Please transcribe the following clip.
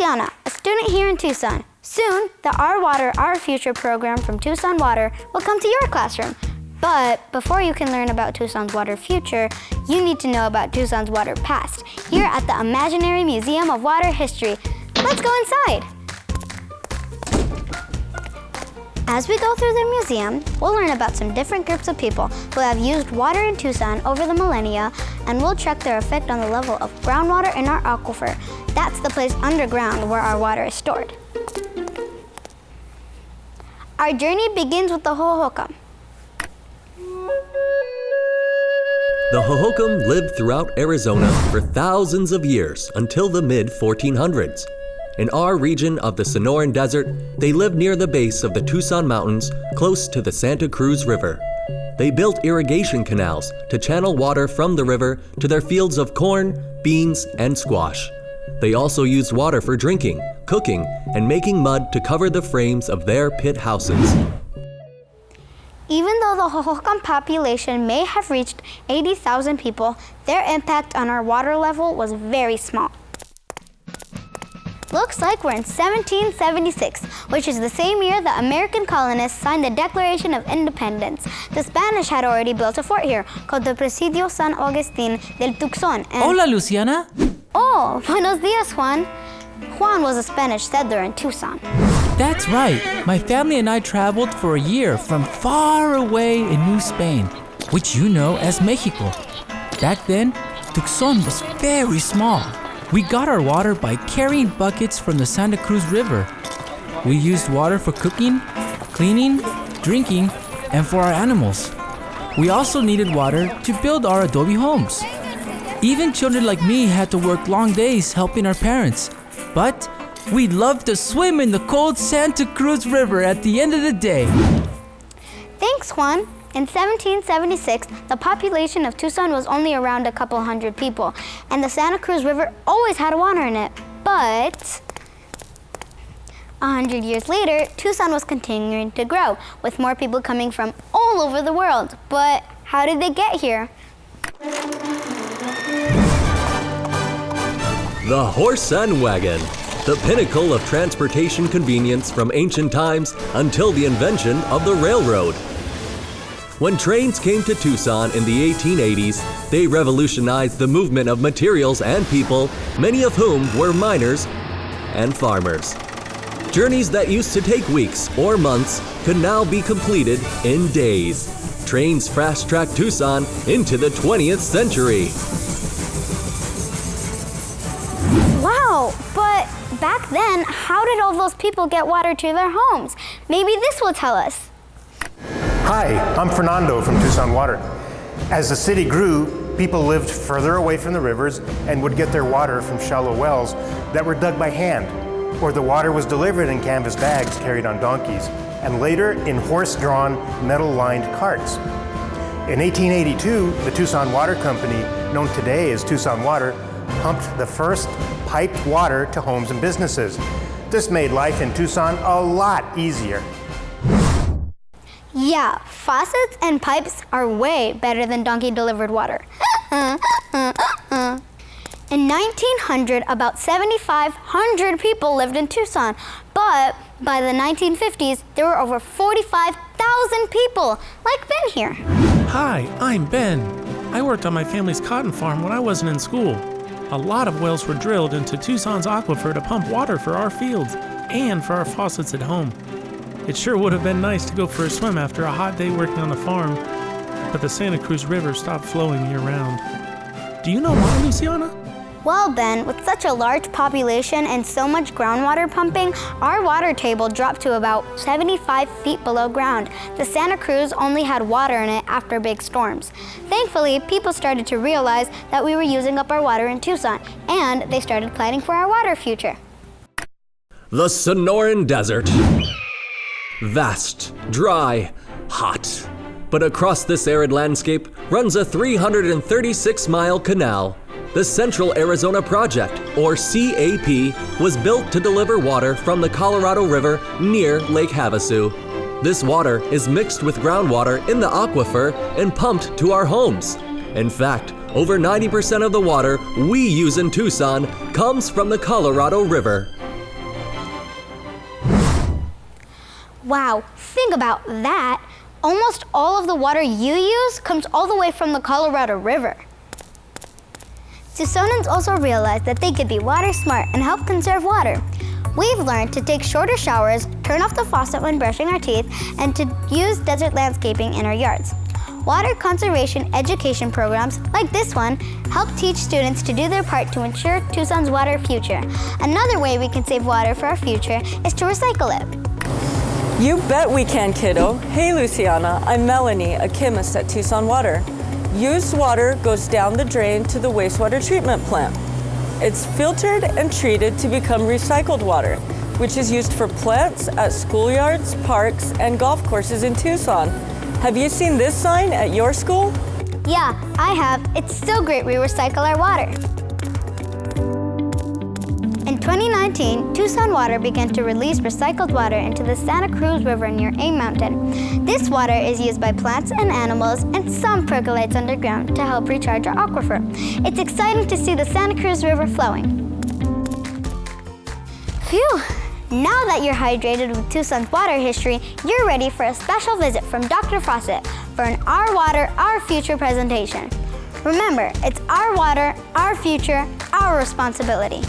Luciana, a student here in Tucson. Soon, the Our Water, Our Future program from Tucson Water will come to your classroom. But before you can learn about Tucson's water future, you need to know about Tucson's water past, here at the Imaginary Museum of Water History. Let's go inside. As we go through the museum, we'll learn about some different groups of people who have used water in Tucson over the millennia, and we'll check their effect on the level of groundwater in our aquifer. That's the place underground where our water is stored. Our journey begins with the Hohokam. The Hohokam lived throughout Arizona for thousands of years until the mid-1400s. In our region of the Sonoran Desert, they lived near the base of the Tucson Mountains, close to the Santa Cruz River. They built irrigation canals to channel water from the river to their fields of corn, beans, and squash. They also used water for drinking, cooking, and making mud to cover the frames of their pit houses. Even though the Hohokam population may have reached 80,000 people, their impact on our water level was very small. Looks like we're in 1776, which is the same year the American colonists signed the Declaration of Independence. The Spanish had already built a fort here called the Presidio San Agustin del Tucson. Hola, Luciana. Oh, buenos dias, Juan. Juan was a Spanish settler in Tucson. That's right. My family and I traveled for a year from far away in New Spain, which you know as Mexico. Back then, Tucson was very small. We got our water by carrying buckets from the Santa Cruz River. We used water for cooking, cleaning, drinking, and for our animals. We also needed water to build our adobe homes. Even children like me had to work long days helping our parents. But we loved to swim in the cold Santa Cruz River at the end of the day. Thanks, Juan. In 1776, the population of Tucson was only around a couple hundred people, and the Santa Cruz River always had water in it. But 100 years later, Tucson was continuing to grow, with more people coming from all over the world. But how did they get here? The horse and wagon, the pinnacle of transportation convenience from ancient times until the invention of the railroad. When trains came to Tucson in the 1880s, they revolutionized the movement of materials and people, many of whom were miners and farmers. Journeys that used to take weeks or months could now be completed in days. Trains fast-tracked Tucson into the 20th century. Wow, but back then, how did all those people get water to their homes? Maybe this will tell us. Hi, I'm Fernando from Tucson Water. As the city grew, people lived further away from the rivers and would get their water from shallow wells that were dug by hand, or the water was delivered in canvas bags carried on donkeys, and later in horse-drawn, metal-lined carts. In 1882, the Tucson Water Company, known today as Tucson Water, pumped the first piped water to homes and businesses. This made life in Tucson a lot easier. Yeah, faucets and pipes are way better than donkey-delivered water. In 1900, about 7,500 people lived in Tucson, but by the 1950s, there were over 45,000 people, like Ben here. Hi, I'm Ben. I worked on my family's cotton farm when I wasn't in school. A lot of wells were drilled into Tucson's aquifer to pump water for our fields and for our faucets at home. It sure would have been nice to go for a swim after a hot day working on the farm, but the Santa Cruz River stopped flowing year-round. Do you know why, Luciana? Well, Ben, with such a large population and so much groundwater pumping, our water table dropped to about 75 feet below ground. The Santa Cruz only had water in it after big storms. Thankfully, people started to realize that we were using up our water in Tucson, and they started planning for our water future. The Sonoran Desert. Vast, dry, hot. But across this arid landscape runs a 336-mile canal. The Central Arizona Project, or CAP, was built to deliver water from the Colorado River near Lake Havasu. This water is mixed with groundwater in the aquifer and pumped to our homes. In fact, over 90% of the water we use in Tucson comes from the Colorado River. Wow, think about that. Almost all of the water you use comes all the way from the Colorado River. Tucsonans also realized that they could be water smart and help conserve water. We've learned to take shorter showers, turn off the faucet when brushing our teeth, and to use desert landscaping in our yards. Water conservation education programs, like this one, help teach students to do their part to ensure Tucson's water future. Another way we can save water for our future is to recycle it. You bet we can, kiddo. Hey, Luciana, I'm Melanie, a chemist at Tucson Water. Used water goes down the drain to the wastewater treatment plant. It's filtered and treated to become recycled water, which is used for plants at schoolyards, parks, and golf courses in Tucson. Have you seen this sign at your school? Yeah, I have. It's so great we recycle our water. In 2019, Tucson Water began to release recycled water into the Santa Cruz River near A Mountain. This water is used by plants and animals, and some percolates underground to help recharge our aquifer. It's exciting to see the Santa Cruz River flowing. Phew! Now that you're hydrated with Tucson's water history, you're ready for a special visit from Dr. Fawcett for an Our Water, Our Future presentation. Remember, it's our water, our future, our responsibility.